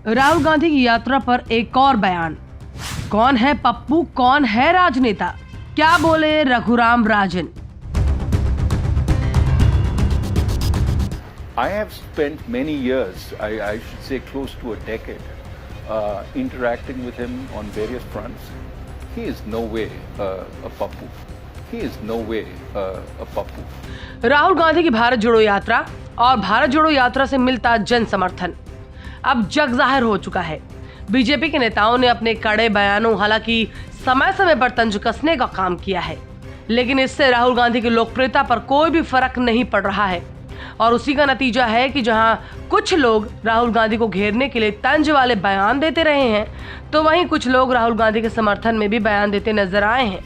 राहुल गांधी की यात्रा पर एक और बयान। कौन है पप्पू, कौन है राजनेता, क्या बोले Raghuram Rajan. I have spent many years, I should say close to a decade, interacting with him on various fronts. He is no way a puppu. He is no way a puppu. Rahul Gandhi की भारत जोड़ो यात्रा और भारत जोड़ो यात्रा से मिलता जन समर्थन अब जग जाहिर हो चुका है। बीजेपी के नेताओं ने अपने कड़े बयानों हालांकि समय समय पर तंज कसने का काम किया है, लेकिन इससे राहुल गांधी की लोकप्रियता पर कोई भी फर्क नहीं पड़ रहा है। और उसी का नतीजा है कि जहां कुछ लोग राहुल गांधी को घेरने के लिए तंज वाले बयान देते रहे हैं, तो वहीं कुछ लोग राहुल गांधी के समर्थन में भी बयान देते नजर आए हैं।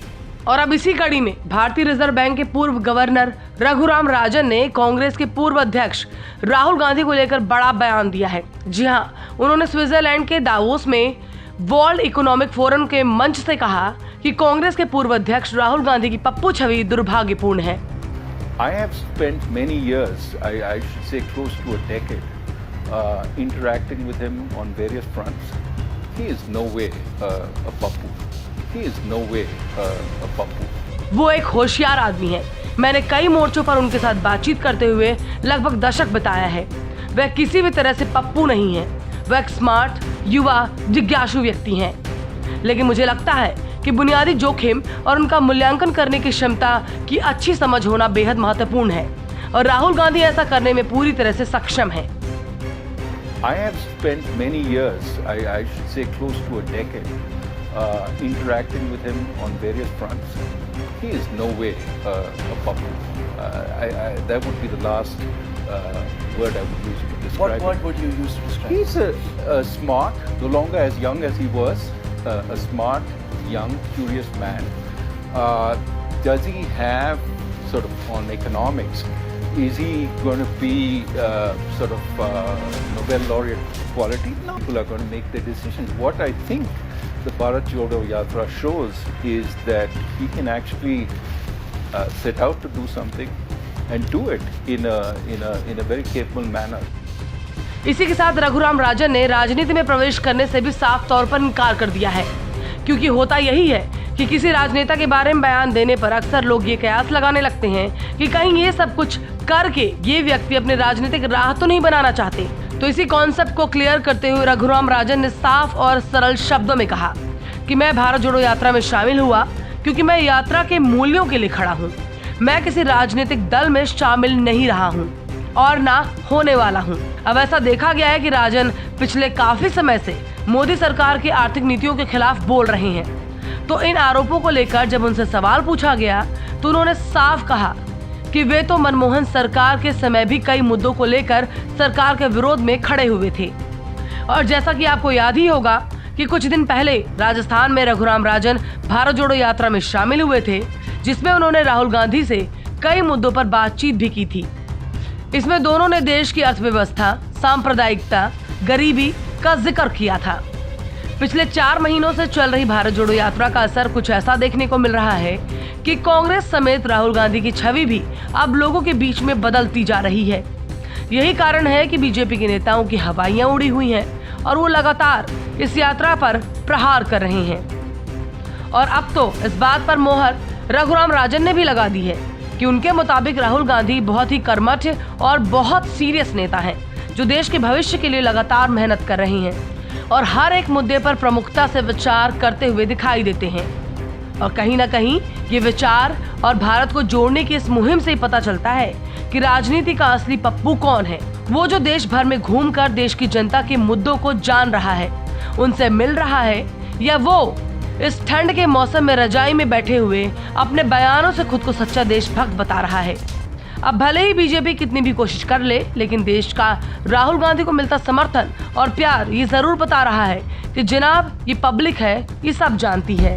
और अब इसी कड़ी में भारतीय रिजर्व बैंक के पूर्व गवर्नर रघुराम राजन ने कांग्रेस के पूर्व अध्यक्ष राहुल गांधी को लेकर बड़ा बयान दिया है। जी हां, उन्होंने स्विट्जरलैंड के दावोस में वर्ल्ड इकोनॉमिक फोरम के मंच से कहा कि कांग्रेस के पूर्व अध्यक्ष राहुल गांधी की पप्पू छवि दुर्भाग्यपूर्ण है। I have spent many years, I should say close to a decade, interacting with him on various fronts. He is no way a puppu. He is no way a puppu. वो एक होशियार आदमी है। मैंने कई मोर्चों पर उनके साथ बातचीत करते हुए लगभग दशक बिताया है। वह किसी भी तरह से पप्पू नहीं है। वह एक स्मार्ट, युवा, जिज्ञासु व्यक्ति हैं। लेकिन मुझे लगता है कि बुनियादी जोखिम और उनका मूल्यांकन करने की क्षमता की अच्छी समझ होना बेहद महत्वपूर्ण है और राहुल गांधी ऐसा करने में पूरी तरह से सक्षम है। I have spent many years, I should say close to a decade, interacting with him on various fronts. He is no way a puppu. That would be the last word I would use to describe him. What would you use to describe him? He's a smart, no longer as young as he was, a smart, young, curious man. Does he have sort of on economics? Is he going to be sort of Nobel laureate quality? No. People are going to make their decisions. What I think the Bharat Jodo Yatra shows is that he can actually set out to do something and do it in a very capable manner. इसी के साथ रघुराम राजन ने राजनीति में प्रवेश करने से भी साफ तौर पर इनकार कर दिया है, क्योंकि होता यही है कि किसी राजनेता के बारे में बयान देने पर अक्सर लोग ये कयास लगाने लगते हैं कि कहीं ये सब कुछ करके ये व्यक्ति अपने राजनीतिक राह तो नहीं बनाना चाहते। तो इसी कॉन्सेप्ट को क्लियर करते हुए रघुराम राजन ने साफ और सरल शब्दों में कहा कि मैं भारत जोड़ो यात्रा में शामिल हुआ क्योंकि मैं यात्रा के मूल्यों के लिए खड़ा हूँ। मैं किसी राजनीतिक दल में शामिल नहीं रहा हूँ और ना होने वाला हूँ। अब ऐसा देखा गया है कि राजन पिछले काफी समय से मोदी सरकार की आर्थिक नीतियों के खिलाफ बोल रहे हैं। तो इन आरोपों को लेकर जब उनसे सवाल पूछा गया तो उन्होंने साफ कहा कि वे तो मनमोहन सरकार के समय भी कई मुद्दों को लेकर सरकार के विरोध में खड़े हुए थे। और जैसा कि आपको याद ही होगा कि कुछ दिन पहले राजस्थान में रघुराम राजन भारत जोड़ो यात्रा में शामिल हुए थे, जिसमें उन्होंने राहुल गांधी से कई मुद्दों पर बातचीत भी की थी। इसमें दोनों ने देश की अर्थव्यवस्था, सांप्रदायिकता, गरीबी का जिक्र किया था। पिछले 4 महीनों से चल रही भारत जोड़ो यात्रा का असर कुछ ऐसा देखने को मिल रहा है कि कांग्रेस समेत राहुल गांधी की छवि भी अब लोगों के बीच में बदलती जा रही है। यही कारण है कि बीजेपी के नेताओं की हवाइयां उड़ी हुई हैं और वो लगातार इस यात्रा पर प्रहार कर रहे हैं। और अब तो इस बात पर मोहर रघुराम राजन ने भी लगा दी है कि उनके मुताबिक राहुल गांधी बहुत ही कर्मठ और बहुत सीरियस नेता हैं, जो देश के भविष्य के लिए लगातार मेहनत कर रहे हैं और हर एक मुद्दे पर प्रमुखता से विचार करते हुए दिखाई देते हैं। और कहीं ना कहीं ये विचार और भारत को जोड़ने की इस मुहिम से ही पता चलता है कि राजनीति का असली पप्पू कौन है। वो जो देश भर में घूमकर देश की जनता के मुद्दों को जान रहा है, उनसे मिल रहा है, या वो इस ठंड के मौसम में रजाई में बैठे हुए अपने बयानों से खुद को सच्चा देशभक्त बता रहा है। अब भले ही बीजेपी कितनी भी कोशिश कर ले, लेकिन देश का राहुल गांधी को मिलता समर्थन और प्यार ये जरूर बता रहा है कि जनाब ये पब्लिक है, ये सब जानती है।